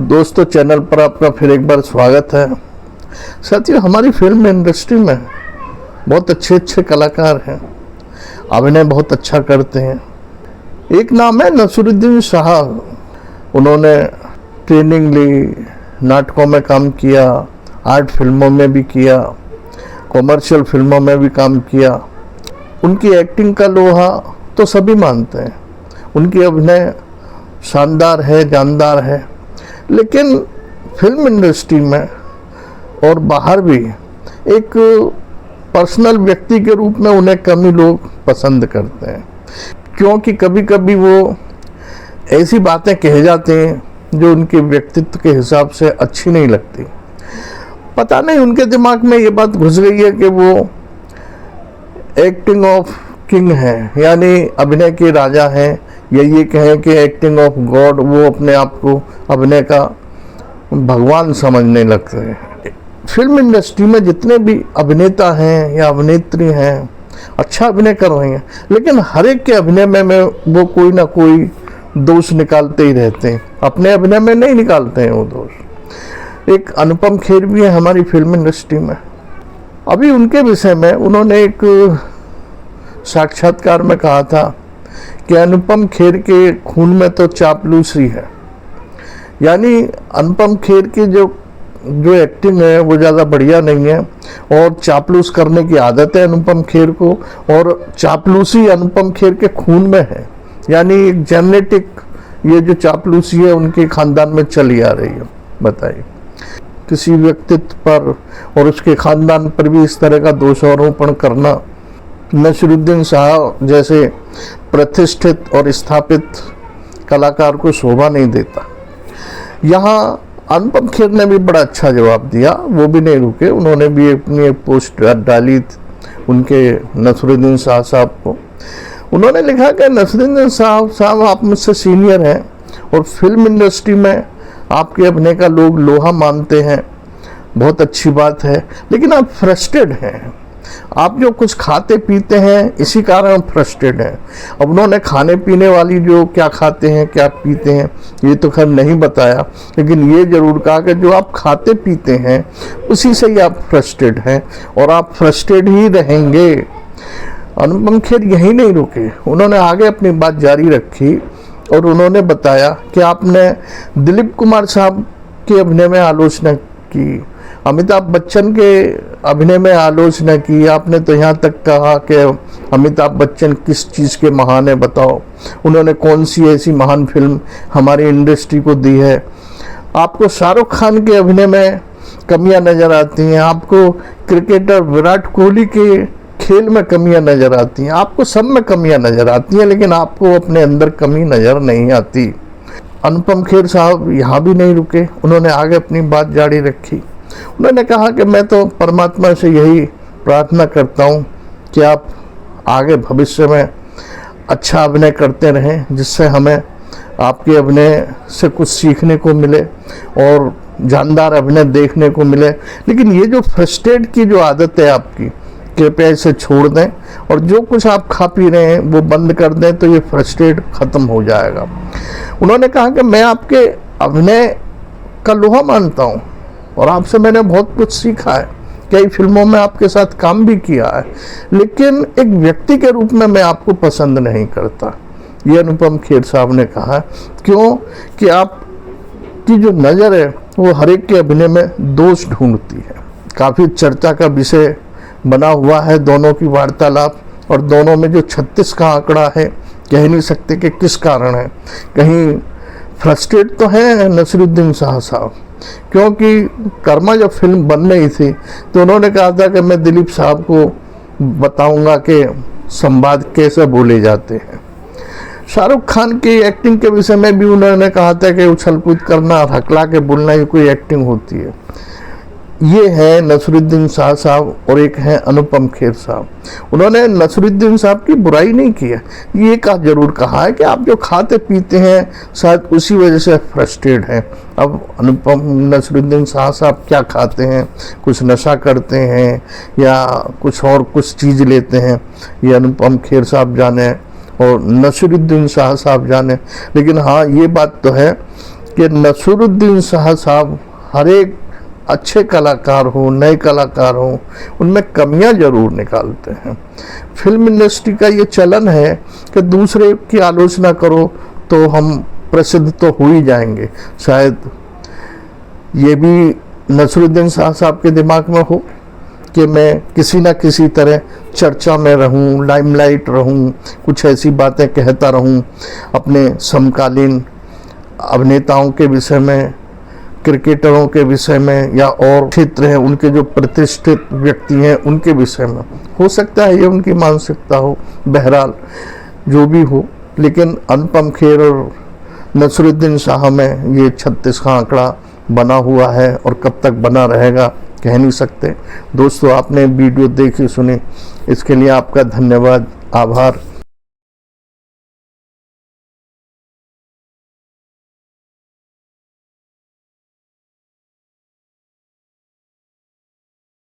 दोस्तों, चैनल पर आपका फिर एक बार स्वागत है। साथियों, हमारी फिल्म इंडस्ट्री में बहुत अच्छे अच्छे कलाकार हैं, अभिनय बहुत अच्छा करते हैं। एक नाम है नसीरुद्दीन शाह। उन्होंने ट्रेनिंग ली, नाटकों में काम किया, आर्ट फिल्मों में भी किया, कॉमर्शियल फिल्मों में भी काम किया। उनकी एक्टिंग का लोहा तो सभी मानते हैं, उनकी अभिनय शानदार है, जानदार है। लेकिन फिल्म इंडस्ट्री में और बाहर भी एक पर्सनल व्यक्ति के रूप में उन्हें कम ही लोग पसंद करते हैं, क्योंकि कभी कभी वो ऐसी बातें कह जाते हैं जो उनके व्यक्तित्व के हिसाब से अच्छी नहीं लगती। पता नहीं उनके दिमाग में ये बात घुस गई है कि वो एक्टिंग ऑफ किंग है, यानी अभिनय के राजा हैं, या ये कहें कि एक्टिंग ऑफ गॉड। वो अपने आप को अभिनय का भगवान समझने लगते हैं। फिल्म इंडस्ट्री में जितने भी अभिनेता हैं या अभिनेत्री हैं, अच्छा अभिनय कर रहे हैं, लेकिन हर एक के अभिनय में वो कोई ना कोई दोष निकालते ही रहते हैं। अपने अभिनय में नहीं निकालते हैं वो दोष। एक अनुपम खेर भी है हमारी फिल्म इंडस्ट्री में। अभी उनके विषय में उन्होंने एक साक्षात्कार में कहा था कि अनुपम खेर के खून में तो चापलूसी है, यानी अनुपम खेर की जो एक्टिंग है वो ज़्यादा बढ़िया नहीं है, और चापलूस करने की आदत है अनुपम खेर को, और चापलूसी अनुपम खेर के खून में है। यानी जेनेटिक ये जो चापलूसी है उनके खानदान में चली आ रही है। बताइए, किसी व्यक्तित्व पर और उसके खानदान पर भी इस तरह का दोषारोपण करना नसीरुद्दीन शाह जैसे प्रतिष्ठित और स्थापित कलाकार को शोभा नहीं देता। यहाँ अनुपम खेर ने भी बड़ा अच्छा जवाब दिया, वो भी नहीं रुके। उन्होंने भी अपनी एक पोस्ट डाली उनके नसीरुद्दीन शाह साहब को। उन्होंने लिखा कि नसीरुद्दीन शाह साहब, आप मुझसे सीनियर हैं और फिल्म इंडस्ट्री में आपके अभिनय का लोग लोहा मानते हैं, बहुत अच्छी बात है, लेकिन आप फ्रस्ट्रेट हैं। आप जो कुछ खाते पीते हैं इसी कारण फ्रस्ट्रेट हैं। अब उन्होंने खाने पीने वाली जो क्या खाते हैं क्या pीते हैं ये तो खैर नहीं बताया, लेकिन ये जरूर कहा कि जो आप खाते पीते हैं उसी से ही आप फ्रस्ट्रेट हैं और आप फ्रस्ट्रेट ही रहेंगे। अनुपम खेर यही नहीं रुके, उन्होंने आगे अपनी बात जारी रखी और उन्होंने बताया कि आपने दिलीप कुमार साहब के अभिनय में आलोचना की, अमिताभ बच्चन के अभिनय में आलोचना की। आपने तो यहाँ तक कहा कि अमिताभ बच्चन किस चीज़ के महान है, बताओ उन्होंने कौन सी ऐसी महान फिल्म हमारी इंडस्ट्री को दी है। आपको शाहरुख खान के अभिनय में कमियां नज़र आती हैं, आपको क्रिकेटर विराट कोहली के खेल में कमियां नज़र आती हैं, आपको सब में कमियां नज़र आती हैं, लेकिन आपको अपने अंदर कमी नज़र नहीं आती। अनुपम खेर साहब यहाँ भी नहीं रुके, उन्होंने आगे अपनी बात जारी रखी। उन्होंने कहा कि मैं तो परमात्मा से यही प्रार्थना करता हूँ कि आप आगे भविष्य में अच्छा अभिनय करते रहें, जिससे हमें आपके अभिनय से कुछ सीखने को मिले और जानदार अभिनय देखने को मिले। लेकिन ये जो फ्रस्ट्रेट की जो आदत है आपकी, कृपया इसे छोड़ दें और जो कुछ आप खा पी रहे हैं वो बंद कर दें, तो ये फ्रस्ट्रेट ख़त्म हो जाएगा। उन्होंने कहा कि मैं आपके अभिनय का लोहा मानता हूँ और आपसे मैंने बहुत कुछ सीखा है, कई फिल्मों में आपके साथ काम भी किया है, लेकिन एक व्यक्ति के रूप में मैं आपको पसंद नहीं करता। ये अनुपम खेर साहब ने कहा। क्यों? कि आपकी जो नज़र है वो हर एक के अभिनय में दोष ढूंढती है। काफ़ी चर्चा का विषय बना हुआ है दोनों की वार्तालाप, और दोनों में जो 36 का आंकड़ा है, कह नहीं सकते कि किस कारण है। कहीं फ्रस्ट्रेट तो है नसीरुद्दीन शाह साहब, क्योंकि कर्मा जब फिल्म बन रही थी तो उन्होंने कहा था कि मैं दिलीप साहब को बताऊंगा कि संवाद कैसे बोले जाते हैं। शाहरुख खान की एक्टिंग के विषय में भी उन्होंने कहा था कि उछल कूद करना, हकला के बोलना ही कोई एक्टिंग होती है। ये है नसीरुद्दीन शाह साहब और एक है अनुपम खेर साहब। उन्होंने नसीरुद्दीन साहब की बुराई नहीं की है, ये जरूर कहा है कि आप जो खाते पीते हैं शायद उसी वजह से फ्रस्ट्रेट हैं। अब नसीरुद्दीन शाह साहब क्या खाते हैं, कुछ नशा करते हैं या कुछ और कुछ चीज़ लेते हैं, ये अनुपम खेर साहब जाने और नसीरुद्दीन शाह साहब जाने। लेकिन हाँ, ये बात तो है कि नसीरुद्दीन शाह साहब हर एक अच्छे कलाकार हो, नए कलाकार हो, उनमें कमियां जरूर निकालते हैं। फिल्म इंडस्ट्री का ये चलन है कि दूसरे की आलोचना करो तो हम प्रसिद्ध तो हो ही जाएंगे। शायद ये भी नसीरुद्दीन शाह साहब के दिमाग में हो कि मैं किसी ना किसी तरह चर्चा में रहूं, लाइमलाइट रहूं, कुछ ऐसी बातें कहता रहूं अपने समकालीन अभिनेताओं के विषय में, क्रिकेटरों के विषय में, या और क्षेत्र हैं उनके जो प्रतिष्ठित व्यक्ति हैं उनके विषय में। हो सकता है ये उनकी मानसिकता हो, बहरहाल जो भी हो, लेकिन अनुपम खेर और नसीरुद्दीन शाह में ये 36 का आंकड़ा बना हुआ है और कब तक बना रहेगा कह नहीं सकते। दोस्तों, आपने वीडियो देखी सुनी, इसके लिए आपका धन्यवाद, आभार।